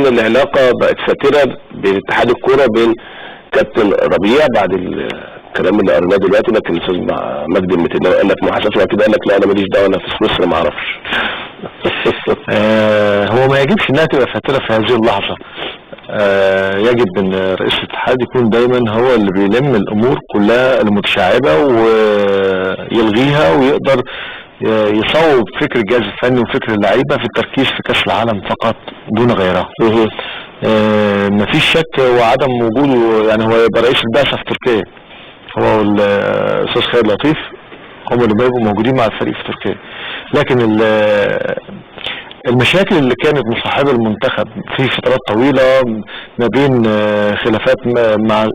العلاقة بقت ساترة بين اتحاد الكورة بين كابتن ربيع بعد الكلام اللي قريناه دلوقتي، لكن الاستاذ مجدي المتناوي قال لك محاسسه كده، قال لك لا انا ماليش دعوه، انا في سويسرا ما اعرفش. هو ما يجبش انها تبقى فاترة في هذه اللحظة. يجب ان رئيس الاتحاد يكون دايما هو اللي بيلم الامور كلها المتشعبة ويلغيها، ويقدر يصوب فكر الجهاز الفني وفكر اللعيبة في التركيز في كأس العالم فقط دون غيرها. مفيش شك وعدم وجوده، يعني هو يبقى رئيس البعثة في تركيا، هو والاستاذ خالد لطيف هم اللي بيبقوا موجودين مع الفريق في تركيا. لكن المشاكل اللي كانت مصاحبه المنتخب في فترات طويله ما بين خلافات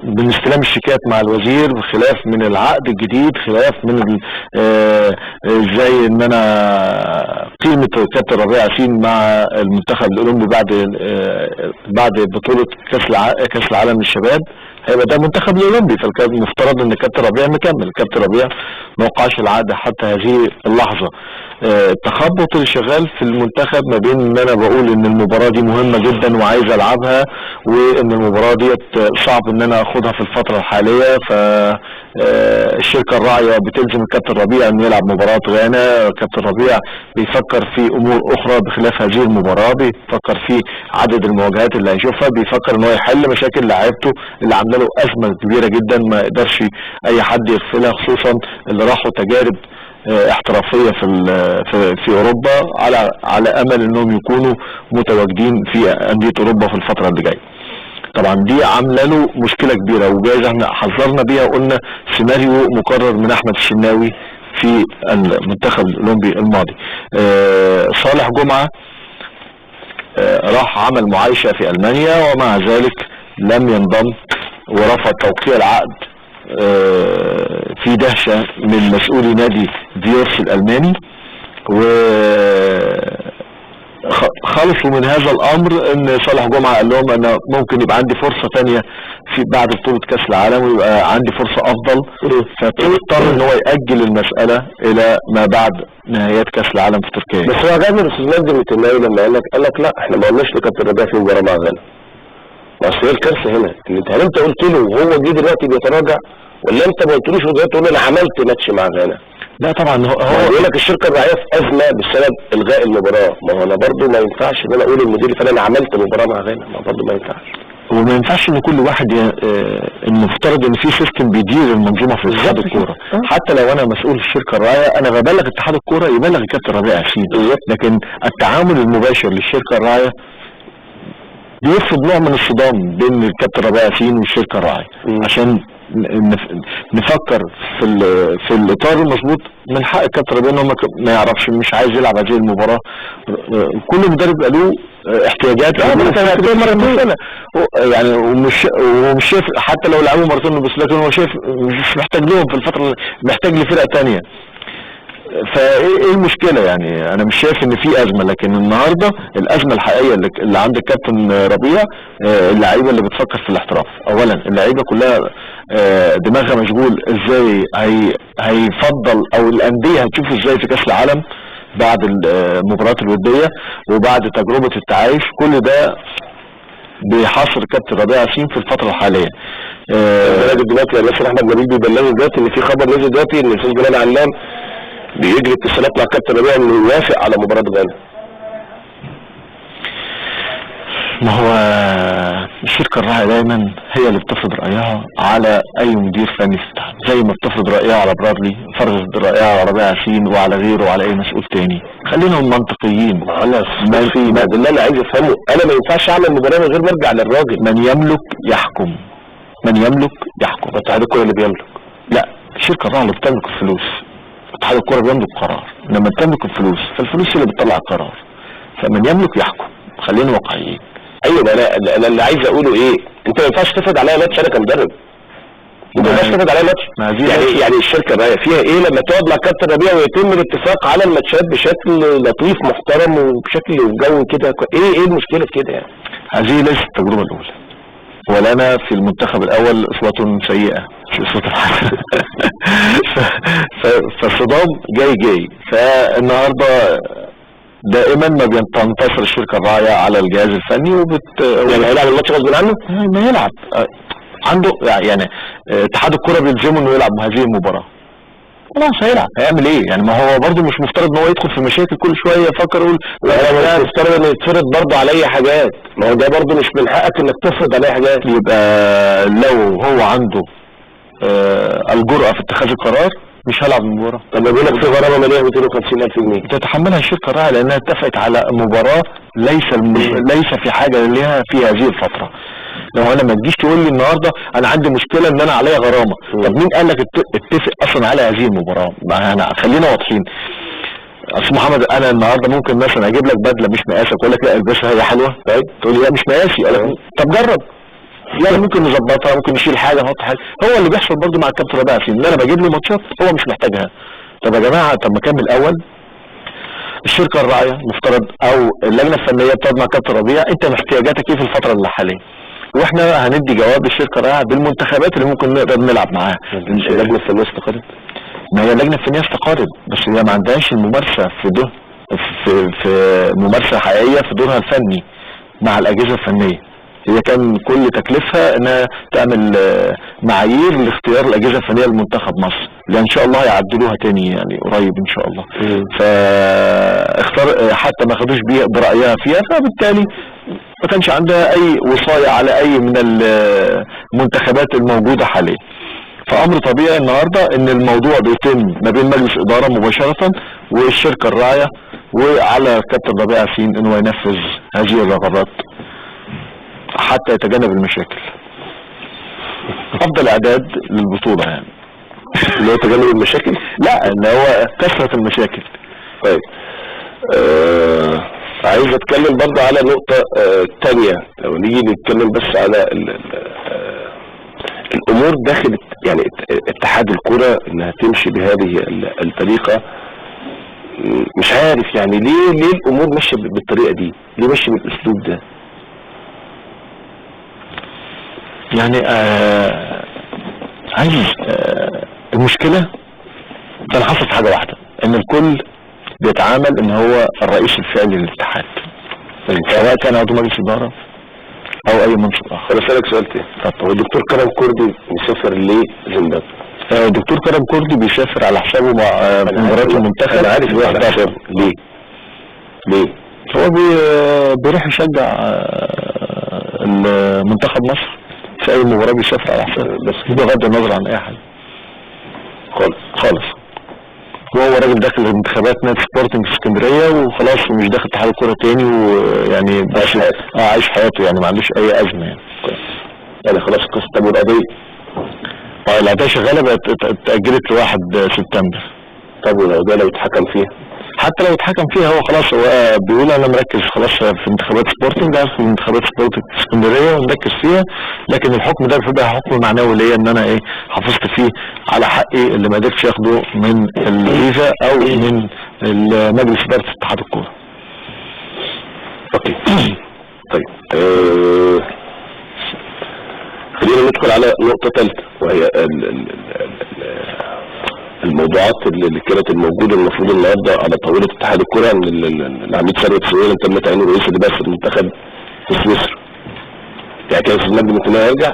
بين استلام الشيكات مع الوزير، خلاف من العقد الجديد، خلاف من ازاي ان انا قيمه كابتن ربيع ياسين مع المنتخب الاولمبي بعد بطوله كاس العالم للشباب، هيبقى ده منتخب الاولمبي، فكان المفترض ان كابتن ربيع مكمل. كابتن ربيع ما وقعش العاده حتى هذه اللحظه. التخبط اللي شغال في المنتخب ما بين ان انا بقول ان المباراه دي مهمه جدا وعايز العبها، وان المباراه ديت صعب ان انا اخدها في الفتره الحاليه، فالشركه الراعيه بتلزم الكابتن ربيع انه يلعب مباراه غانا. كابتن ربيع بيفكر في امور اخرى بخلاف هذه المباراه، بيفكر في عدد المواجهات اللي هيشوفها، بيفكر ان هو يحل مشاكل لاعيبته اللي عامله له ازمه كبيره جدا ما يقدرش اي حد يغفلها، خصوصا اللي راحوا تجارب احترافيه في اوروبا على امل انهم يكونوا متواجدين في انديه اوروبا في الفتره اللي جايه. طبعا دي عامله له مشكله كبيره، وجايز احنا حذرنا بيها وقلنا سيناريو مكرر من احمد الشناوي في المنتخب الاولمبي الماضي. صالح جمعه راح عمل معايشه في المانيا، ومع ذلك لم ينضم ورفض توقيع العقد في دهشة من مسؤولي نادي فيورس الألماني، وخلصوا من هذا الأمر ان صالح جمعة قال لهم انا ممكن يبقى عندي فرصة تانية في بعد بطولة كأس العالم ويبقى عندي فرصة افضل، فاضطر ان هو يأجل المسألة الى ما بعد نهايات كأس العالم في تركيا. بس هو عجبني الاستاذ مجدي المتناوي لما قال لك لا احنا ما قلناش لكابتن ربيع في مباراة مع غانا. بس هي الكارثه هنا ان هل انت قلت له وهو جه دلوقتي بيتراجع، ولا انت ما قلتلوش ودلوقتي تقول انا عملت ماتش مع غانا؟ لا طبعا هو بيقول لك الشركه الراعيه في ازمه بسبب الغاء المباراه. ما هو انا برضه ما ينفعش ان انا اقول للمدير الفني انا عملت مباراه مع غانا، ما برضه ما ينفعش. وما ينفعش ان كل واحد المفترض ان في سيستم بيدير المنظومه في اتحاد الكوره. حتى لو انا مسؤول في الشركه الراعيه انا ببلغ اتحاد الكوره يبلغ الكابتن ربيع ياسين، لكن التعامل المباشر للشركه الراعيه بيفرض نوع من الصدام بين الكابتن ربيع ياسين والشركه الراعيه. عشان نفكر في الاطار المظبوط، من حق الكابتن ربيع انه ما يعرفش، مش عايز يلعب هذه المباراه. كل مدرب له احتياجات مرتين يعني، ومش شايف حتى لو لعبوا مرتين بس، لكن هو شايف مش محتاج لهم في الفتره، محتاج لفرقه ثانيه. فايه المشكله يعني؟ انا مش شايف ان في ازمه، لكن النهارده الازمه الحقيقيه اللي عند الكابتن ربيع اللعيبه اللي بتفكر في الاحتراف. اولا اللعيبه كلها دماغها مشغول ازاي هيفضل او الانديه هتشوف ازاي في كاس العالم بعد المباريات الوديه وبعد تجربه التعايش. كل ده بيحاصر كابتن ربيع ياسين في الفتره الحاليه. دلوقتي يا باشا احمد نبيل بيبلغوا دلوقتي ان في خبر نزل دلوقتي ان الاستاذ جلال علام بيجري اتصالات مع كابتن ربيع انه يوافق على مباراه غانا. ما هو الشركه الراعيه دايما هي اللي بتفرض رايها على اي مدير فني في الاتحاد، زي ما بتفرض رايها على برادلي، فرضت رايها على ربيع ياسين وعلى غيره وعلى اي مسؤول تاني. خلينا منطقيين. انا ما ده اللي انا عايز افهمه، انا ما ينفعش اعمل مباراه من غير ما ارجع للراجل. من يملك يحكم، من يملك يحكم. اتحاد الكوره اللي بيملك؟ لا، الشركه الراعيه اللي بتملك الفلوس. اتحاد الكوره بيملك قرار، لما تملك الفلوس فالفلوس اللي بتطلع القرار، فمن يملك يحكم. خلينا واقعيين. ايوه، انا اللي عايز اقوله ايه، انت ما ينفعش تفرض عليا ماتش انا كمدرب. انت ما ينفعش تفرض عليا ماتش. يعني الشركه بقى فيها ايه لما تقعد مع كابتن ربيع ويتم الاتفاق على الماتشات بشكل لطيف محترم وبشكل جو كده؟ ايه المشكله في كده يعني؟ هذه ليست التجربه الاولى، ولنا في المنتخب الاول اصوات سيئه مش اصوات حسنه. فالصدام جاي. فالنهارده دائما ما بتنتصر الشركه الراعيه على الجهاز الفني يعني هيلعب الماتش غصب عنه؟ ما يلعب عنده يعني اتحاد الكره بيلزمه انه يلعب هذه المباراه، خلاص هيلعب، هيعمل ايه يعني؟ ما هو برضه مش مفترض ان هو يدخل في مشاكل كل شويه يفكر يقول لا، مش مفترض انه يتفرض برضه عليه حاجات، ما هو ده برضه مش من حقك انك تفرض عليه حاجات. يبقى لو هو عنده الجرأة في اتخاذ القرار مش هلعب المباراة. طب بيقول لك في غرامة مالية 250,000 جنيه تتحملها الشركة الراعية لانها اتفقت على مباراة ليس في حاجة ليها في هذه الفترة. لو انا ما تجيش تقول لي النهارده انا عندي مشكله ان انا عليا غرامه، طب مين قال لك اتفق اصلا على هذه المباراه؟ خلينا واضحين. اصل محمد انا النهارده ممكن مثلا اجيب لك بدله مش مقاسك واقول لك لا البسها هي حلوه، طيب تقول لي لا مش مقاسي، طب جرب يعني ممكن نظبطها، ممكن نشيل حاجه نحط حاجه. هو اللي بيحصل برضو مع الكابتن ربيع ياسين ان انا بجيب له ماتشات هو مش محتاجها. طب يا جماعه طب ما كمل الاول. الشركه الراعيه مفترض او اللجنه الفنيه بتقعد مع الكابتن ربيع انت احتياجاتك ايه في الفتره اللي حاليا، واحنا هندي جواب للشركه الراعيه بالمنتخبات اللي ممكن نقدر نلعب معاها. اللجنه الفنيه استقالت؟ ما هي اللجنه الفنيه استقالت بس هي ما عندهاش الممارسه في ممارسه حقيقيه في دورها الفني مع الاجهزه الفنيه. هي كان كل تكليفها انها تعمل معايير لاختيار الاجهزه الفنيه لمنتخب مصر اللي ان شاء الله هيعدلوها تاني يعني قريب ان شاء الله. فاختار حتى ما خدوش برايها فيها، فبالتالي ما كانش عندها اي وصايه على اي من المنتخبات الموجوده حاليا. فامر طبيعي النهارده ان الموضوع بيتم ما بين مجلس اداره مباشره والشركه الراعيه، وعلى الكابتن ربيع ياسين انه ينفذ هذه الرغبات حتى يتجنب المشاكل. افضل اعداد للبطوله يعني اللي هو تجنب المشاكل؟ لا اللي هو كثره المشاكل. طيب عايز اتكلم برضه على نقطه تانية. لو نيجي نتكلم بس على الامور داخل يعني اتحاد الكره انها تمشي بهذه الطريقه. مش عارف يعني ليه الامور ماشيه بالطريقه دي؟ ليه ماشيه بالاسلوب ده؟ يعني عايز المشكله كان حصل في حاجه واحده، ان الكل بيتعامل ان هو الرئيس الفعلي للاتحاد سواء كان عضو مجلس اداره او اي منصب اخر. انا اسالك سؤال تاني، هو الدكتور كرم كردي مسافر ليه زيمبابوي؟ الدكتور كرم كردي بيسافر على حسابه مع مباريات المنتخب. انا عارف على حسابه. ليه؟ هو بيروح يشجع المنتخب مصر في اي مباراه بيسافر على حسابه، بس بغض النظر عن اي حاجه خالص. وهو راجل داخل انتخابات نادي سبورتنج في اسكندريه وخلاص ومش داخل اتحاد الكوره تاني، ويعني بس عايش حياته يعني ما عندوش اي ازمه يعني خلاص القصه. طب والقضيه؟ القضيه شغاله بقت اتاجلت ل1 سبتمبر. طب والقضيه لو اتحكم فيها؟ حتى لو اتحكم فيها هو خلاص هو بيقول انا مركز خلاص في انتخابات سبورتنج، في انتخابات سبورتنج في اسكندريه ومركز فيها، لكن الحكم ده بيبقى حكم معنوي ليا ان انا حافظت فيه على حقي اللي ما قدرتش اخده من الفيفا او من مجلس اداره اتحاد الكوره. اوكي طيب خلينا ندخل على نقطه ثالثه، وهي الموضوعات اللي كانت الموجوده المفروض النهارده على طاوله اتحاد الكره ان العميد ثروت سويلم تم تعيينه رئيس لبعثه المنتخب في سويسرا. يعني كان استاذ مجدي ممكن يرجع؟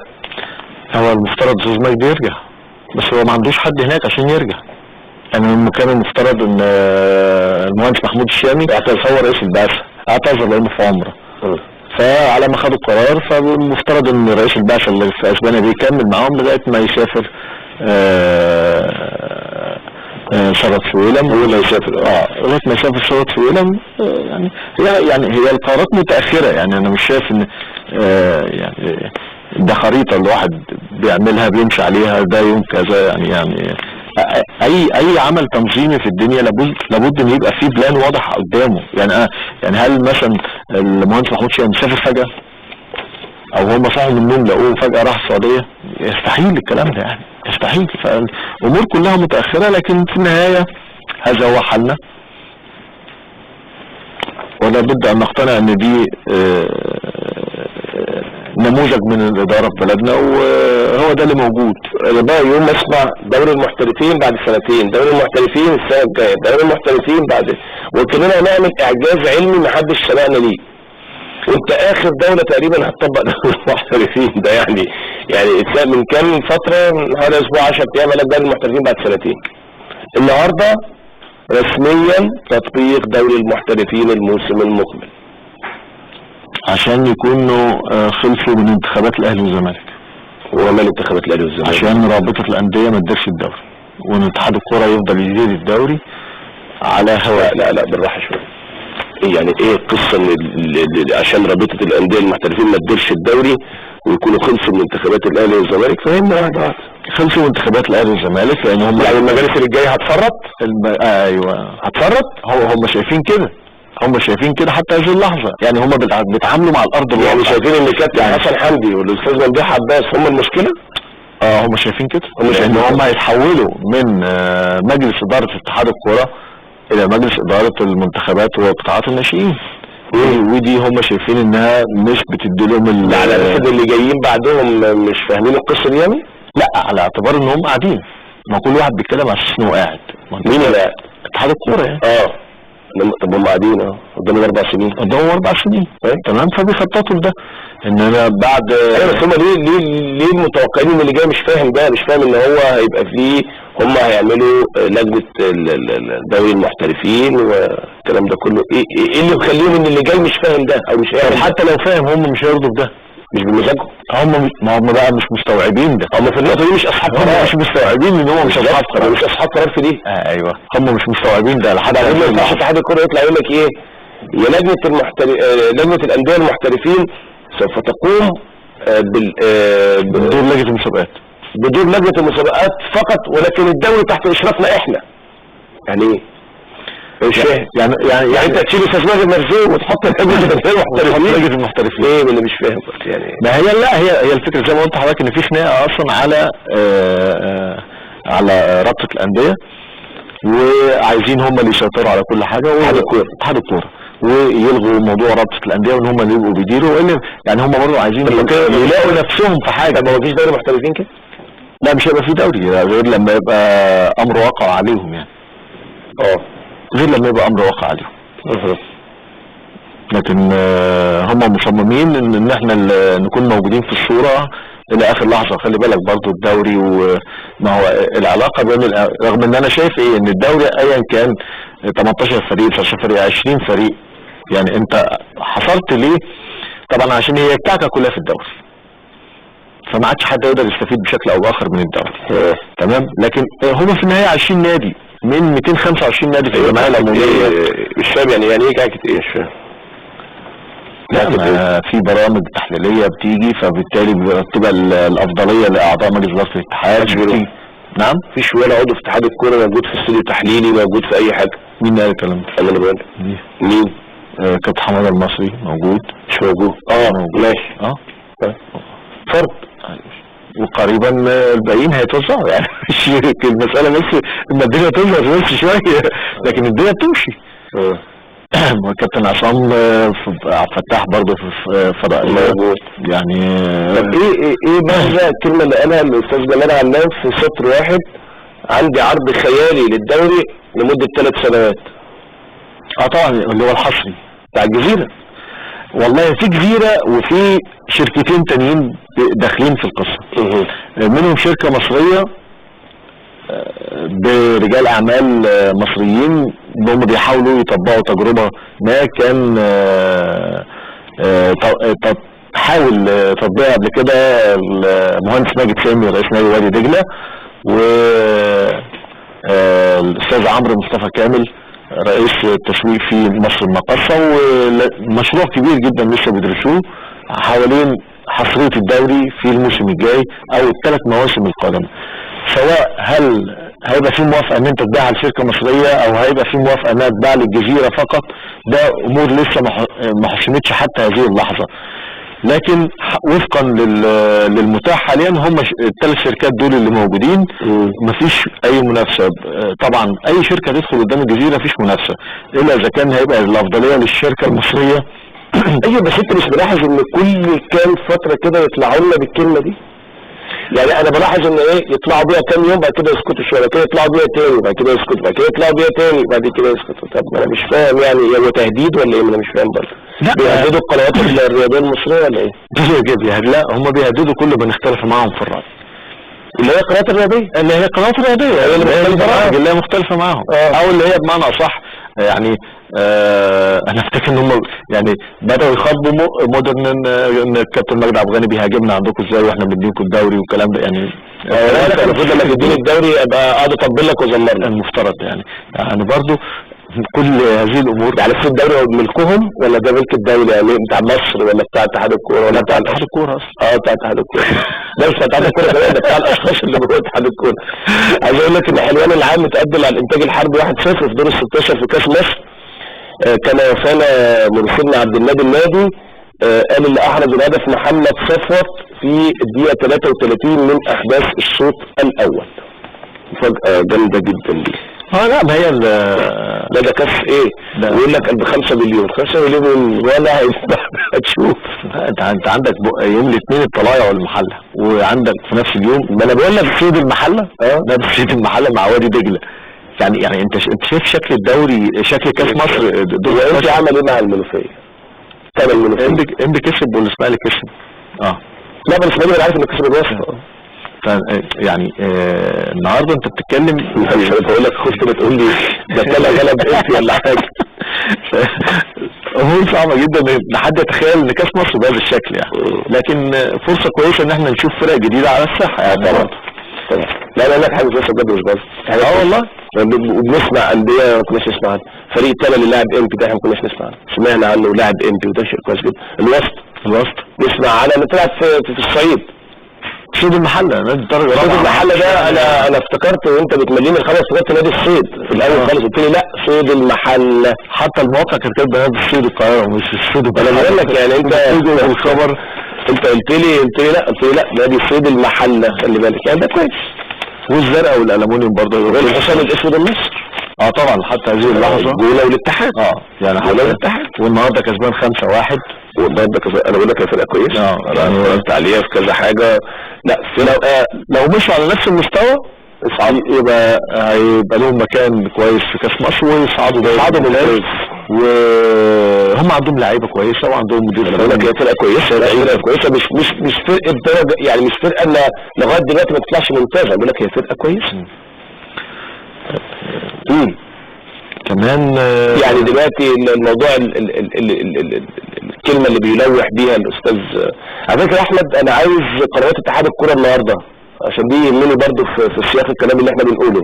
هو المفترض استاذ مجدي يرجع، بس هو ما عندوش حد هناك عشان يرجع. يعني كان المفترض ان المهندس محمود الشامي هو رئيس البعثه، اعتذر لانه في عمره. فعلى ما خدوا القرار فالمفترض ان رئيس البعثه اللي في اسبانيا بيكمل معاهم لغايه ما يسافر ثروت سويلم. هو اللي يسافر لغايه ما يسافر ثروت سويلم. يعني هي القرارات متاخره، يعني انا مش شايف ان يعني ده خريطه الواحد بيعملها بيمشي عليها ده يوم كذا. يعني اي عمل تنظيمي في الدنيا لابد ان يبقى فيه بلان واضح قدامه. يعني هل مثلا المهندس محمود شامي مسافر فجاه او هم صحوا من النوم لقوه فجاه راح السعوديه؟ يستحيل الكلام ده، يعني يستحيل. فالامور كلها متاخره، لكن في النهايه هذا هو حلنا، ولا بد ان نقتنع ان دي نموذج من الاداره في بلدنا وهو ده اللي موجود. بقى يوم اسمع دوري المحترفين بعد سنتين، دوري المحترفين السنه الجايه، دوري المحترفين بعد، وكلنا نعمل اعجاز علمي محدش سبقنا ليه. وانت اخر دولة تقريبا هتطبق دولة المحترفين ده، يعني من كام فترة، هذا اسبوع 10 ايام قال لك دوري المحترفين بعد سنتين. النهارده رسميا تطبيق دوري المحترفين الموسم المقبل عشان يكونوا خلصوا من انتخابات الاهلي والزمالك. وما انتخابات الاهلي والزمالك؟ عشان رابطة الاندية ما تديرش الدوري، وان اتحاد الكرة يفضل يدير الدوري على هواء. لا بالراحة شوية. يعني ايه القصة عشان رابطة الاندية المحترفين ما تديرش الدوري ويكونوا خلصوا من انتخابات الاهلي والزمالك؟ فهمنا واحد خلصوا من انتخابات الاهلي والزمالك لان هم يعني المجالس اللي الجايه هتفرط. ايوه هتفرط. هم شايفين كده، حتى هذه اللحظه. يعني هم بيتعاملوا مع الارض الواقع. يعني شايفين ان كابتن حسن حمدي والاستاذ ممدوح عباس هم المشكله. هم شايفين كده، ان هم هيتحولوا من مجلس اداره اتحاد الكوره الى مجلس اداره المنتخبات وقطاعات الناشئين. ودي هم شايفين انها مش بتدي لهم على اساس اللي جايين بعدهم مش فاهمين القصه دي يعني. لا، على اعتبار ان هم قاعدين، ما كل واحد بيتكلم على اساس انه قاعد. مين اللي قاعد؟ اتحاد الكوره يعني. طب هم قاعدين قدامهم 4 سنين. قدامهم 4 سنين تمام. فبيخططوا لده ان انا بعد بس هم ليه متوقعين ان اللي جاي مش فاهم ده، مش فاهم ان هو هيبقى فيه، هم هيعملوا لجنه دوري المحترفين والكلام ده كله. ايه اللي مخليهم ان اللي جاي مش فاهم ده او مش فاهم؟ حتى لو فاهم هم مش هيرضوا بده، مش بمزاجهم. هم بقى مش مستوعبين ده. هم في النقطه دي مش اصحاب قرار. مش مستوعبين ان هم مش اصحاب قرار. مش اصحاب قرار في دي. ايوه هم مش مستوعبين ده. لحد ما ينفعش اتحاد الكوره يطلع يقول لك ايه، يا لجنه الانديه المحترفين سوف تقوم بدور لجنه المسابقات، بدور لجنه المسابقات فقط، ولكن الدوري تحت اشرافنا احنا. يعني ايه؟ مش فاهم. يعني انت تشيل استثمار المرزوق وتحط لجنه المحترفين. ايه اللي مش فاهم يعني؟ ما هي لا هي الفكره زي ما قلت لحضرتك ان في خناقه اصلا على رابطه الانديه، وعايزين هم اللي يسيطروا على كل حاجه. اتحاد الكوره ويلغوا موضوع رابطه الانديه وان هم اللي يبقوا بيديروا، يعني هم برضه عايزين يلاقوا نفسهم في حاجه. ما فيش دوري محترفين كده؟ لا مش هيبقى في دوري غير لما يبقى امر واقع عليهم يعني. غير لما يبقى امر واقع عليهم. لكن هم مصممين ان احنا نكون موجودين في الصورة الى اخر لحظة. خلي بالك برضو الدوري، وما هو العلاقة بين رغم ان انا شايف ان الدوري ايا كان 18 فريق 19 فريق 20 فريق، يعني انت حصلت ليه؟ طبعا عشان هي الكعكة كلها في الدوري، فما عادش حد يقدر يستفيد بشكل او باخر من الدوري. تمام. لكن هم في النهاية 20 نادي من 225 نادي في الجمعية العمومية. مش فاهم يعني ايه كعكة ايه؟ مش فاهم. لا، في برامج تحليلية بتيجي، فبالتالي بتبقى الافضلية لاعضاء مجلس ادارة الاتحاد. نعم. فيش ولا عضو في اتحاد الكورة موجود في استوديو تحليلي، موجود في اي حاجة. مين قال الكلام ده؟ انا بقول مين؟ كابتن حماده المصري موجود. مش موجود؟ موجود. ماشي. فرد. وقريبا الباقيين هيتوزعوا، يعني مش المسألة بس ان الدنيا تظهر بس شوية، لكن الدنيا بتمشي. كابتن عصام فتاح برضه في فضائيات يعني. طب ايه مغزى الكلمة اللي قالها الاستاذ جمال علام في سطر واحد؟ عندي عرض خيالي للدوري لمدة 3 سنوات. طبعا اللي هو الحصري بتاع الجزيرة. والله في جزيرة وفي شركتين تانيين داخلين في القصة. منهم شركة مصرية برجال اعمال مصريين، هم بيحاولوا يطبقوا تجربة ما كان حاول تطبيقها قبل كده المهندس ماجد سامي رئيس نادي وادي دجلة، والاستاذ عمرو مصطفى كامل رئيس التسويق في مصر المقاصة. ومشروع كبير جدا لسه بيدرسوه حوالين حصرية الدوري في الموسم الجاي او ال3 مواسم القادمة، سواء هل هيبقى في موافقة ان انت تبيعها لشركة مصرية او هيبقى في موافقة انها تباع للجزيرة فقط. ده امور لسه ما حسمتش حتى هذه اللحظة، لكن وفقا للمتاح حاليا هم ال3 شركات دول اللي موجودين. مفيش اي منافسة. طبعا اي شركة تدخل قدام الجزيرة مفيش منافسة الا اذا كان هيبقى الافضلية للشركة المصرية. ايوه بس انت مش ملاحظ ان كل كام فترة كده يطلعوا لنا بالكلمة دي؟ يعني انا بلاحظ ان ايه يطلعوا بيها كام يوم بعد كده يسكتوا شويه، بعد كده يطلعوا بيها تاني بعد كده يسكتوا، بعد كده يطلعوا بيها تاني بعد كده يسكتوا. طب انا مش فاهم يعني هو تهديد ولا ايه؟ انا مش فاهم برضه. بيهددوا القنوات الرياضيه المصريه ولا ايه؟ لا هم بيهددوا كل من اختلف معاهم في الرأي، اللي هي القنوات الرياضيه، اللي هي القنوات الرياضيه اللي هي مختلفه معاهم، او اللي هي بمعنى اصح يعني انا افتكر ان هم يعني بداوا يخاطبوا مودرن ان الكابتن مجدي عبد الغني بيهاجمنا عندكم ازاي واحنا بنديكم الدوري والكلام ده. يعني المفروض لما تديني الدوري ابقى اقعد اطبل لك وازمرنا، المفترض يعني برضو كل هذه الامور. يعني في الدوري هو ملكهم ولا ده ملك الدولة؟ يعني بتاع مصر ولا بتاع اتحاد الكوره ولا بتاع اتحاد الكوره اصلا؟ بتاع اتحاد الكوره. ده مش بتاع اتحاد الكوره، ده بتاع الاشخاص اللي جوه اتحاد الكوره. عايز اقول لك ان حلوان العام متقدم على الانتاج الحربي 1-0 في دور ال 16 في كاس مصر. كما وصانا مرسلنا عبد النادي النادي قال اللي احرز الهدف محمد صفوت في الدقيقه 33 من احداث الشوط الاول. مفاجاه جامده جدا دي. لا ما هي ده كاس ايه؟ يقول لك قد 5 مليون 5 مليون ولا هتشوف. انت عندك يوم الاثنين الطلايع والمحله، وعندك في نفس اليوم ما انا بقول لك سيد المحله نفس سيد المحله مع وادي دجله. يعني انت شايف شكل الدوري، شكل كاس مصر. انت عمل ايه مع المنوفيه؟ كان المنوفيه انبي كسب والاسماعيلي كسب. لا بس الاسماعيلي انا عارف انه كسب الوسط. يعني النهارده انت بتتكلم، مش بقول لك خفت بتقول لي ده طلع غلب انت ولا حاجه. امور صعبه جدا ان حد يتخيل ان كاس مصر بهذا الشكل يعني، لكن فرصه كويسه ان احنا نشوف فرق جديده على الساحه يعني. طبعا لا حاجه كويسه بجد مش بس. والله وبنسمع انديه ما كناش نسمع عنها. فريق التاني اللي لاعب امبي ده احنا ما كناش نسمع عنه، سمعنا عنه ولاعب امبي وده شيء كويس جدا. الوسط نسمع عنه اللي طلعت في الصعيد. سيد المحله، نادي الدرجه الرابعه. سيد المحله ده انا افتكرت وانت بتمليني الخبر افتكرت نادي الصيد في الاول خالص، قلت لي لا سيد المحله. حتى الموقع كان كاتب نادي الصيد القاهره مش الصيد. انا بقول لك يعني انت الخبر انت قلت لي لا نادي صيد المحله، خلي بالك يعني ده كويس. والزرقاء والالومنيوم برضه والحصان الاسود النصر. طبعا حتى هذه اللحظه جوله والاتحاد. يعني جوله والاتحاد والنهارده كسبان 5-1. والنهارده انا بقول لك هي فرقه كويسه. يعني قلت عليها في كذا حاجه. لا لو مشوا على نفس المستوى يبقى هيبقى لهم مكان كويس في كاس مصر ويصعدوا ممتاز. وهم عندهم لعيبه كويسه وعندهم مدير. انا بقول لك هي فرقه كويسه، فرقه كويسه، مش فرقه درجه يعني، مش فرقه لغايه دلوقتي ما تطلعش ممتازه. بقول لك هي فرقه كويسه. كمان يعني دلوقتي الموضوع الكلمه اللي بيلوح بيها الاستاذ على فكره احمد، انا عايز قنوات اتحاد الكره النهارده عشان دي يهمني برضو في سياق الكلام اللي احنا بنقوله.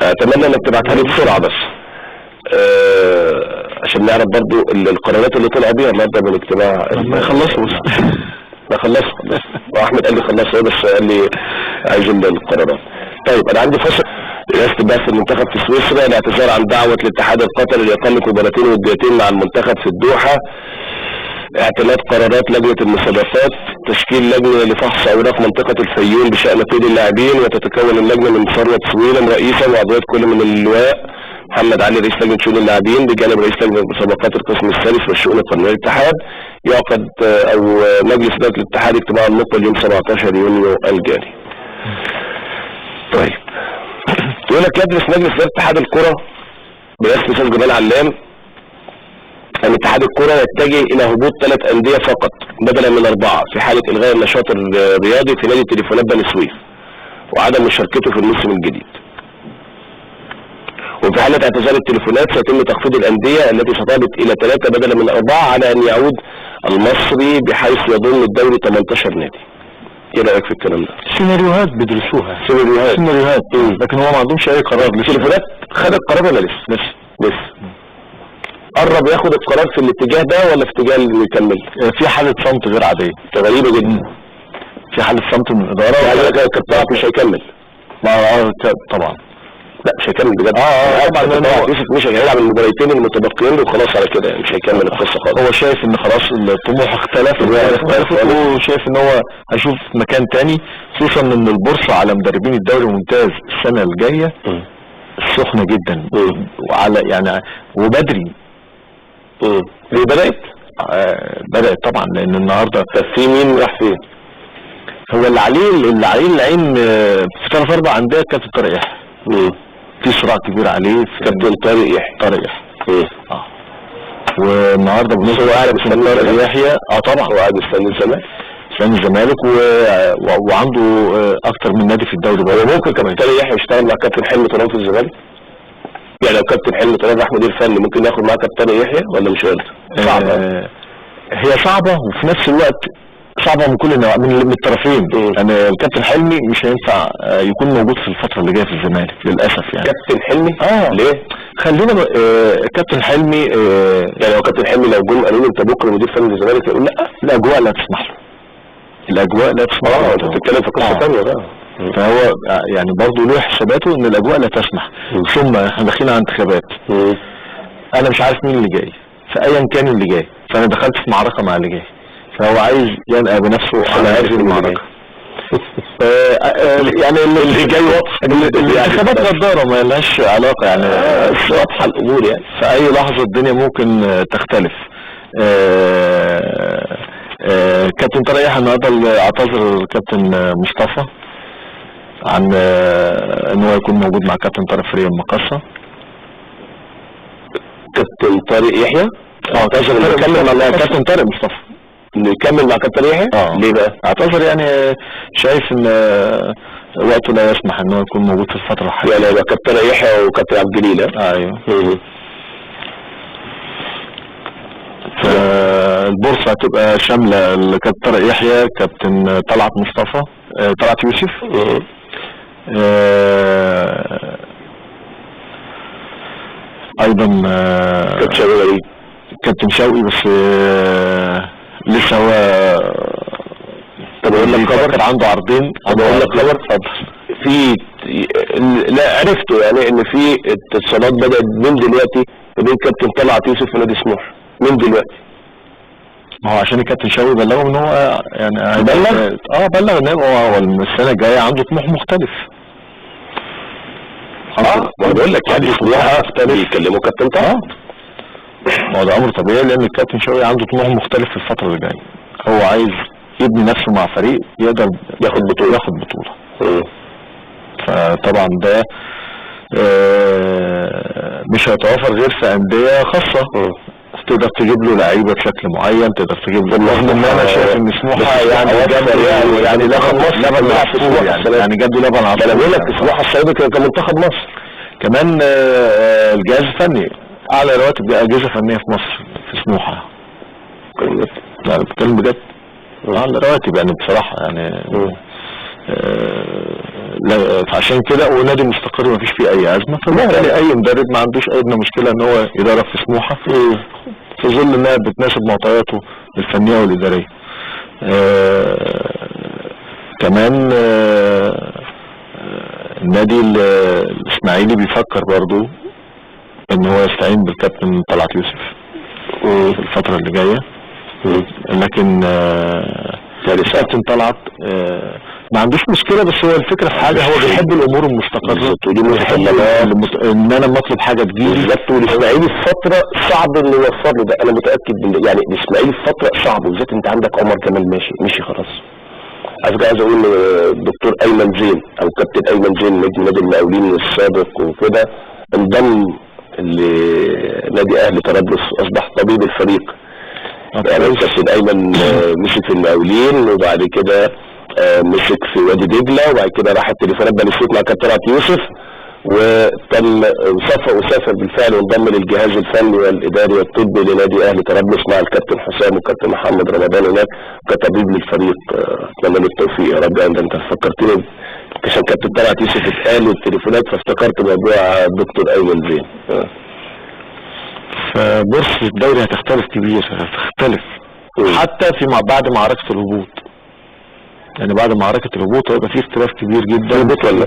اتمنى انك تبعتها لي بسرعه بس عشان نعرف برضو القرارات اللي طلع بيها النهارده من الاجتماع. ما يخلصوا لا خلصوا واحمد قال لي خلصوا بس قال لي عايز القرارات. طيب انا عندي فصل رئاسة بعثة المنتخب في سويسرا الاعتذار عن دعوة الاتحاد القطري لإقامة مباراتين وديتين مع المنتخب في الدوحة. اعتماد قرارات لجنة المسابقات، تشكيل لجنة لفحص أوراق منطقة الفيوم بشأن قيد اللاعبين، وتتكون اللجنة من ثروت سويلم رئيسا وعضوية كل من اللواء محمد علي رئيس لجنة شؤون اللاعبين بجانب رئيس لجنة المسابقات القسم الثالث والشؤون القانونية للاتحاد. يعقد أو مجلس إدارة الاتحاد اجتماع المقبل يوم 17 يونيو الجاري. طيب يقول لك يدرس مجلس إدارة اتحاد الكرة برئاسة الأستاذ جمال علام أن اتحاد الكرة يتجه إلى هبوط 3 أندية فقط بدلا من 4 في حالة إلغاء النشاط الرياضي في نادي تليفونات بني سويف وعدم مشاركته في الموسم الجديد. وفي حالة اعتزال التليفونات سيتم تخفيض الأندية التي ستهبط إلى 3 بدلا من 4 على أن يعود المصري بحيث يضم الدوري 18 نادي. ايه رايك في الكلام ده؟ سيناريوهات بيدرسوها. سيناريوهات لكن هو ما عندهمش اي قرار. التليفونات خد القرار ولا لسه؟ قرب ياخد القرار في الاتجاه ده ولا في اتجاه اللي يكمل؟ في حالة صمت غير عادية غريبة جدا. في حالة صمت من الإدارة. يعني كابتن مش هيكمل. طبعا لا مش هيكمل بجد. طبعا مش هيلعب المباراتين المتبقيين وخلاص على كده يعني، مش هيكمل القصه خالص. هو شايف ان خلاص الطموح اختلف وشايف ان هو هيشوف مكان تاني، خصوصا ان البورصه على مدربين الدوري الممتاز السنه الجايه سخنه جدا وعلى يعني وبدري. بدات طبعا لان النهارده في مين راح فين؟ هو اللي عليه العين في 3-4 انديه كابتن طارق يحيى. في صراع كبير عليه في كابتن طارق يحيى. والنهارده بالنسبه هو قاعد مستني طارق يحيى. طبعا هو قاعد مستني الزمالك وعنده اكتر من نادي في الدوري. هو ممكن كابتن طارق يحيى يشتغل مع كابتن حلمي طولان في الزمالك؟ يعني لو كابتن حلمي طولان راح مدير فني ممكن ياخد معاه كابتن طارق يحيى ولا مش قادر؟ صعبه. هي صعبه وفي نفس الوقت صعبه من كل النواحي من الطرفين. يعني الكابتن حلمي مش هينفع يكون موجود في الفتره اللي جايه في الزمالك للاسف. يعني كابتن حلمي ليه؟ خلينا كابتن حلمي يعني لو كابتن حلمي لو جم قالوا له انت بكره مدير فني الزمالك يقول لا، الاجواء لا تسمح له. الاجواء لا تسمح له. انت بتتكلم في قصه ثانيه بقى. فهو يعني برضه له حساباته ان الاجواء لا تسمح. ثم احنا داخلين على انتخابات. انا مش عارف مين اللي جاي فايا كان اللي جاي، فانا دخلت في معركه مع اللي جاي، فهو عايز ينقى بنفسه على هذه المعركه. يعني اللي جاي واضح. الانتخابات غداره ما لهاش علاقه يعني. واضحه الامور يعني. في اي لحظه الدنيا ممكن تختلف. كابتن طارق يحيى النهارده اعتذر الكابتن مصطفى عن ان هو يكون موجود مع كابتن طارق فريق المقصه. كابتن طارق يحيى اعتذر انه يكمل مع كابتن طارق مصطفى. نكمل مع كابتن يحيى؟ ليه بقى؟ اعتذر يعني شايف ان وقته لا يسمح ان هو يكون موجود في الفتره الحاليه. يعني يبقى كابتن يحيى وكابتن عبد الجليل. ايوه. فالبورصه هتبقى شامله الكابتن طارق يحيى، كابتن طلعت مصطفى، طلعت يوسف، ايضا كابتن شوقي بس لسه هو. طب اقول لك خبر عنده عرضين. اقول لك خبر. في لا عرفته يعني ان في اتصالات بدات من دلوقتي بين كابتن طلعت يوسف ونادي سموحه من دلوقتي. ما هو عشان الكابتن شوقي بلغه ان هو يعني بلغ ان هو السنه الجايه عنده طموح مختلف. ما بقول لك يعني سموحه بيكلموا كابتن طلعت. ما هو ده امر طبيعي لان الكابتن شوقي عنده طموح مختلف في الفتره اللي جايه. هو عايز يبني نفسه مع فريق يقدر ياخد بطوله. فطبعا ده مش هيتوفر غير في انديه خاصه. تقدر تجيب له لعيبه بشكل معين، تقدر تجيب له رغم ان انا شايف ان سموحه يعني لبن عصفور يعني جاب له لبن عصفور. انا بقول لك سموحه الصعيدي كمنتخب مصر كمان الجهاز الفني اعلى رواتب اجهزه فنيه في مصر في سموحه. لا بتكلم بجد. اعلى رواتب يعني بصراحه يعني. عشان كده ونادي مستقر ما فيش فيه اي ازمه، فبالتالي اي مدرب ما عندوش اي مشكله ان هو يدرب في سموحه في ظل انها بتناسب معطياته الفنيه والاداريه. كمان النادي الاسماعيلي بيفكر برضو ان هو يستعين بالكابتن طلعت يوسف في الفتره اللي جايه. لكن الكابتن طلعت ما عندوش مشكله، بس هو الفكره في حاجه هو بيحب الامور المستقره ان انا لما اطلب حاجه تجيلي. بالظبط. والاسماعيلي في فتره صعب انه يوفر له ده، انا متاكد يعني الاسماعيلي في فتره صعبه، بالذات انت عندك عمر كمال مشي خلاص. عايز اقول الدكتور ايمن زين او كابتن ايمن زين نجم نادي المقاولين السابق وكده انضم لنادي اهلي طرابلس، اصبح طبيب الفريق. يعني كابتن ايمن مسك في المقاولين وبعد كده مسك في وادي دجله، وبعد كده راح التليفونات بنسيت مع كابتن طلعت يوسف، وتم وسافر بالفعل وانضم للجهاز الفني والاداري والطبي لنادي اهلي طرابلس مع الكابتن حسام والكابتن محمد رمضان هناك كطبيب للفريق. اتمنى له التوفيق يا رب. انت فكرتني عشان كابتن طلعت يوسف اتقال والتليفونات فافتكرت موضوع الدكتور ايمن زين. فبورصه الدوري هتختلف كبير، هتختلف حتى بعد معركه الهبوط. يعني بعد معركه الهبوط هيبقى فيه اختلاف كبير جدا. هبوط ولا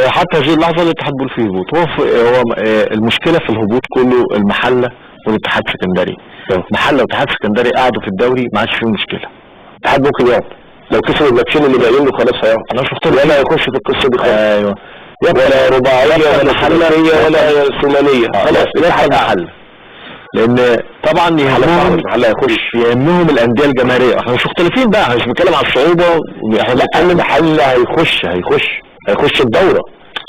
حتى هذه اللحظه الاتحاد بيقول فيه هبوط. هو المشكله في الهبوط كله المحله والاتحاد السكندري. المحله والاتحاد السكندري قعدوا في الدوري ما عادش فيه مشكله. الاتحاد ممكن يقعد لو كسب الماتشين اللي باقيين له خلاص هيقعد. انا مش مختلف ولا هيخش في القصه دي خالص. ايوه. ولا رباعيه ولا ثلاثيه ولا ثمانيه. خلاص الاتحاد محل. لان طبعا يهمهم الانديه الجماهيريه. احنا مش مختلفين بقى، احنا مش بنتكلم على الصعوبه، احنا بنتكلم محل هيخش الدوره.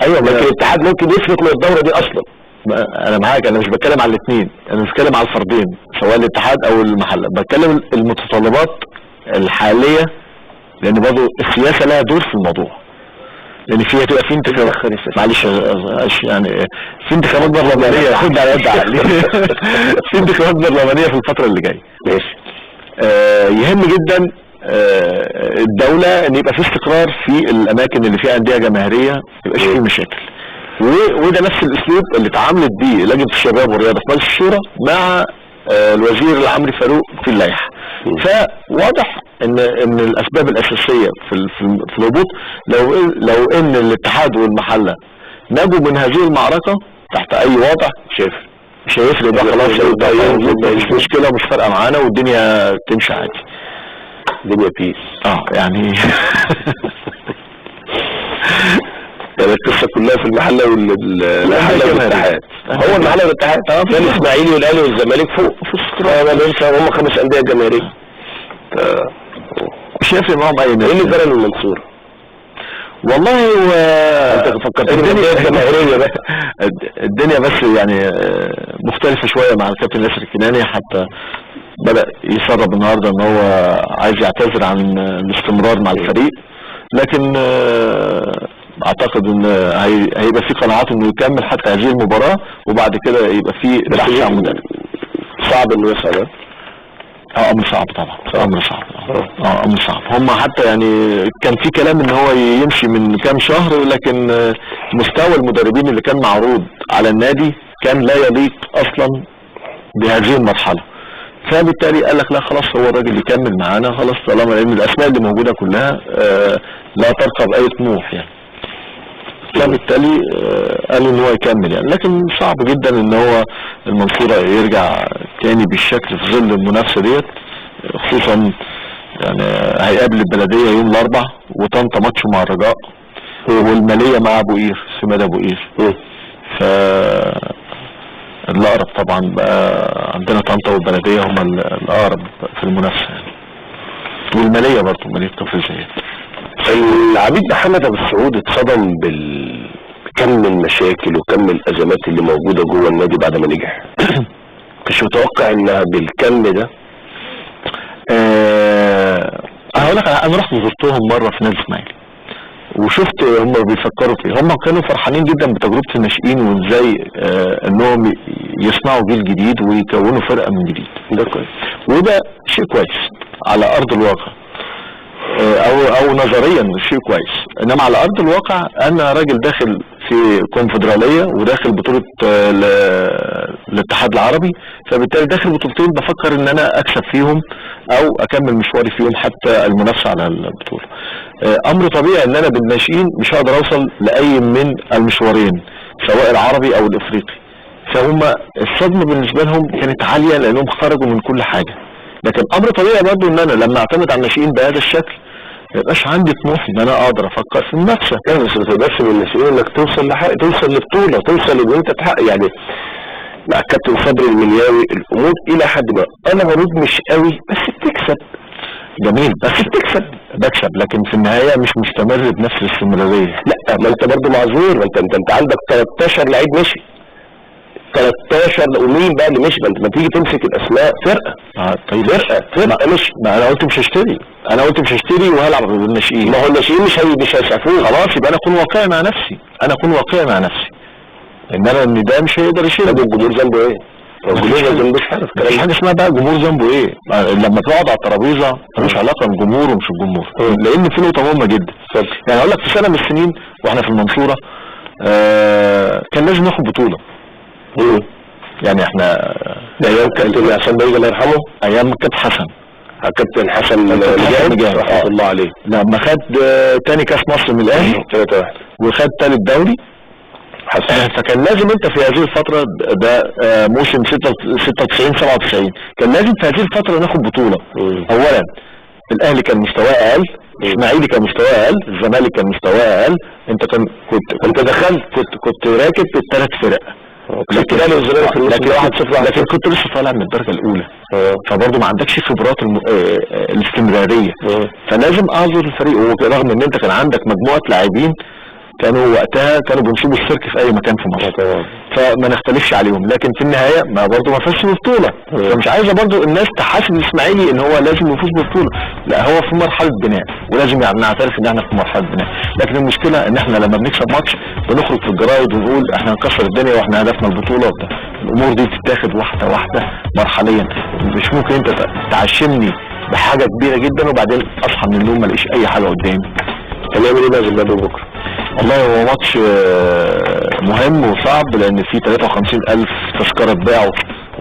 ايوه، لكن الاتحاد ممكن يفلت من الدوره دي اصلا. انا معاك، انا مش بتكلم على الاثنين، انا مش بتكلم على الفردين سواء الاتحاد او المحله، بتكلم المتطلبات الحاليه، لان برضه السياسه لها دور في الموضوع، لان فيها تبقى في انتخابات. معلش يعني في انتخابات برلمانيه، خد على قد عقلي. في انتخابات برلمانيه في الفتره اللي جايه. ماشي. يهم جدا الدوله ان يبقى في استقرار في الاماكن اللي فيها انديه جماهيريه، ما يبقاش فيه مشاكل. وده نفس الاسلوب اللي اتعاملت بيه لجنه الشباب والرياضه في مجلس الشورى مع الوزير العمري فاروق في اللائحه. فواضح ان الاسباب الاساسيه في الهبوط، لو ان الاتحاد والمحله نجوا من هذه المعركه تحت اي وضع، مش هيفرق بقى خلاص، مش مشكله، مش فارقه معانا، والدنيا تمشي عادي، الدنيا بيس. يعني القصه كلها في المحله والاتحاد. هو المحله والاتحاد، كان الاسماعيلي والاهلي والزمالك فوق في استقرار، هم 5 انديه جماهيريه. مش هيفرق معاهم اي ناس. ايه اللي جرى للمنصوره؟ والله انت فكرتني الدنيا الجماهيريه بقى. الدنيا بس يعني مختلفه شويه مع الكابتن ياسر الكناني، حتى بدأ يسرب النهارده ان هو عايز يعتذر عن الاستمرار مع الفريق، لكن اعتقد ان هيبقى في قناعات انه يكمل حتى هذه المباراه، وبعد كده يبقى في بحث عن مدرب. صعب انه يصعد. امر صعب طبعا، امر صعب. هم حتى يعني كان في كلام ان هو يمشي من كام شهر، لكن مستوى المدربين اللي كان معروض على النادي كان لا يليق اصلا بهذه المرحله، فبالتالي قال لك لا خلاص، هو الراجل يكمل معانا خلاص، طالما لان الاسماء اللي موجوده كلها لا ترقى باي طموح يعني، فبالتالي قالوا ان هو يكمل يعني. لكن صعب جدا ان هو المنصوره يرجع تاني بالشكل في ظل المنافسه ديت، خصوصا يعني هيقابل البلديه يوم الاربعاء، وطنطا ماتشه مع الرجاء، والماليه مع ابو قير في مدى ابو قير. ف الاقرب طبعا بقى عندنا طنطا والبلديه هما الاقرب في المنافسه يعني، والماليه برضه ماليه كفر الزيات. العميد محمد ابو السعود اتصدم بكم المشاكل وكم الازمات اللي موجوده جوه النادي بعد ما نجح. مش متوقع انها بالكم ده. انا هقول لك، انا رحت زرتهم مره في نادي اسماعيلي، وشفت هم بيفكروا في ايه. هم كانوا فرحانين جدا بتجربه الناشئين، وازاي انهم يصنعوا جيل جديد ويكونوا فرقه من جديد. ده كويس، وده شيء كويس على ارض الواقع، او نظريا شيء كويس. انما على ارض الواقع انا راجل داخل في كونفدراليه وداخل بطوله الاتحاد العربي، فبالتالي داخل بطولتين بفكر ان انا اكسب فيهم او اكمل مشواري فيهم حتى المنافسه على البطوله. امر طبيعي ان انا بالناشئين مش هقدر اوصل لاي من المشوارين سواء العربي او الافريقي، فهم الصدمه بالنسبه لهم كانت عاليه لانهم خرجوا من كل حاجه. لكن امر طبيعي برضه ان انا لما اعتمد على الناشئين بهذا الشكل ما يبقاش عندي طموح ان انا اقدر افكر في المنافسه. يعني بس ما تقدرش بالناشئين انك توصل لبطوله، توصل ان انت تحقق يعني. مع الكابتن صبري المنياوي الامور الى حد ما انا مريض مش قوي، بس بتكسب. جميل، بس بكسب، لكن في النهايه مش مستمر بنفس الاستمراريه. لا، ما انت برضه معذور، ما انت عندك 13 لعيب مشي، 13 ومين بقى اللي مشي؟ ما تيجي تمسك الاسماء فرقه. طيب فرقه مش، ما انا قلت مش هشتري وهلعب بالناشئين. ما هو الناشئين مش هيسعفوه. خلاص يبقى انا اكون واقعي مع نفسي، ان انا ان ده مش هيقدر يشيل. الجمهور ذنبه ايه؟ الجمهور ذنبه مفيش حاجه اسمها بقى الجمهور ذنبه ايه. لما تقعد على الترابيزه ملوش علاقه بالجمهور ومش الجمهور، لان في نقطه مهمه جدا. يعني اقول لك في سنه من السنين واحنا في المنصوره كان لازم ناخد بطوله. يعني احنا ايام كابتن حسن بيجي الله يرحمه، ايام كابتن حسن نجاح رحمه الله عليه، لما خد تاني كاس مصر من الاهلي 3-1 وخد تالت دوري حسن. فكان لازم انت في هذه الفتره ده موسم 96-97 كان لازم في هذه الفتره ناخد بطوله. اولا الاهلي كان مستواه اقل، الاسماعيلي كان مستواه اقل، الزمالك كان مستواه اقل، انت كنت دخلت كنت راكب بالثلاث فرق لكن لكن كنت لسه طالع من الدرجه الاولى، فبرضه ما عندكش خبرات الاستمراريه، فلازم اعذر الفريق. ورغم ان انت كان عندك مجموعه لاعبين كانوا وقتها بينصبوا السيرك في اي مكان في مصر، فما نختلفش عليهم، لكن في النهايه ما برضه ما فازش ببطوله، فمش عايزه برضه الناس تحاسب الاسماعيلي ان هو لازم يفوز ببطوله، لا هو في مرحله بناء ولازم نعترف ان احنا في مرحله بناء. لكن المشكله ان احنا لما بنكسب ماتش بنخرج في الجرايد ونقول احنا هنكسر الدنيا واحنا هدفنا البطوله وبتاع. الامور دي بتتاخد واحده واحده مرحليا، مش ممكن انت تعشمني بحاجه كبيره جدا وبعدين اصحى من النوم ما الاقيش اي حاجه قدامي. هنعمل ايه بقى زي بكره؟ والله هو ماتش مهم وصعب، لان في 53,000 تذكره اتباعوا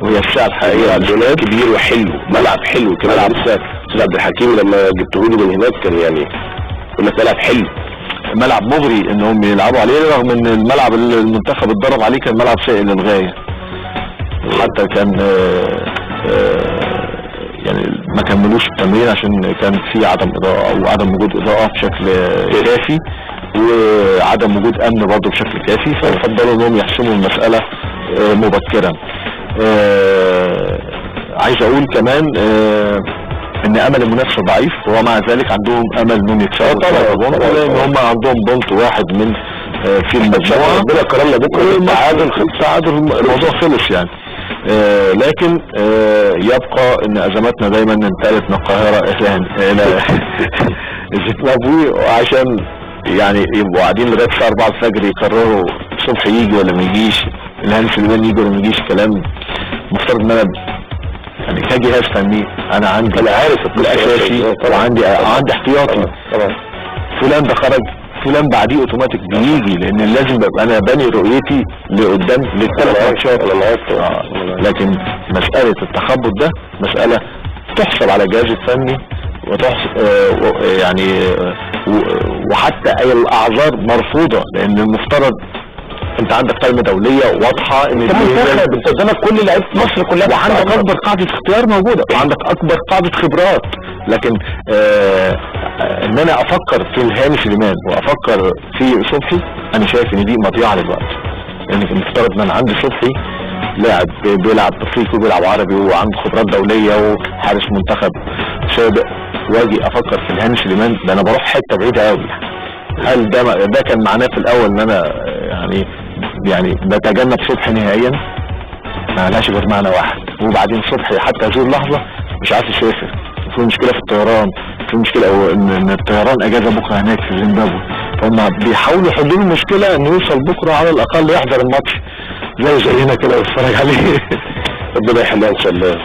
وهي الساعه الحقيقيه على الولاد. كبير وحلو، ملعب حلو كمان. ملعب لسه استاذ عبد الحكيم لما جبته لي من هناك كان يعني يقول لك ملعب حلو، ملعب مغري انهم يلعبوا عليه، رغم ان الملعب اللي المنتخب اتدرب عليه كان ملعب سائل للغايه، حتى كان يعني ما كملوش التمرين عشان كان في عدم اضاءه او عدم وجود اضاءه بشكل كافي، وعدم وجود امن برضه بشكل كافي، ففضلوا انهم يحسموا المساله مبكرا. عايز اقول كمان ان امل المنافسه ضعيف، ومع ذلك عندهم امل انهم يكسبوا طبعا، لان هم عندهم بونت واحد من في المجموعه. ربنا كرمنا بكره التعادل الموضوع خلص يعني. لكن يبقى ان ازماتنا دايما انتقلت من القاهره الى الزيمبابوي، وعشان يعني يبقوا قاعدين لغايه الساعه 4 الفجر يقرروا الصبح يجي ولا ما يجيش، الهاني سليمان يجي ولا ما يجيش. كلام مفترض ان انا يعني كجهاز فني انا عارف الاساسي وعندي احتياطي. فلان ده خرج، فلان بعديه اوتوماتيك بيجي، لان لازم ببقى انا باني رؤيتي لقدام للثلاث ماتشات. لكن مساله التخبط ده مساله تحسب على الجهاز الفني وتحسب يعني وحتى اي الاعذار مرفوضه، لان المفترض انت عندك قائمه دوليه واضحه ان انت قدامك كل لعيبه مصر كلها، وعندك اكبر قاعده اختيار موجوده، وعندك اكبر قاعده خبرات. لكن ان انا افكر في الهاني سليمان وافكر في صبحي، انا شايف ان دي مضيعه للوقت، لان المفترض ان انا عندي صبحي لاعب بيلعب افريقي وبيلعب عربي وعنده خبرات دوليه وحارس منتخب سابق، واجي افكر في الهاني سليمان ده انا بروح حته بعيده قوي. هل ده كان معناه في الاول ان انا يعني بتجنب صبحي نهائيا؟ ما لهاش غير معنى واحد. وبعدين صبحي حتى هذه اللحظه مش عارف يسافر، في مشكله في الطيران، في مشكله ان الطيران اجازه بكره هناك في زيمبابوي، فهم بيحاولوا يحلوا المشكله انه يوصل بكره على الاقل يحضر الماتش زينا كده ويتفرج عليه. ربنا يحلها ان شاء الله.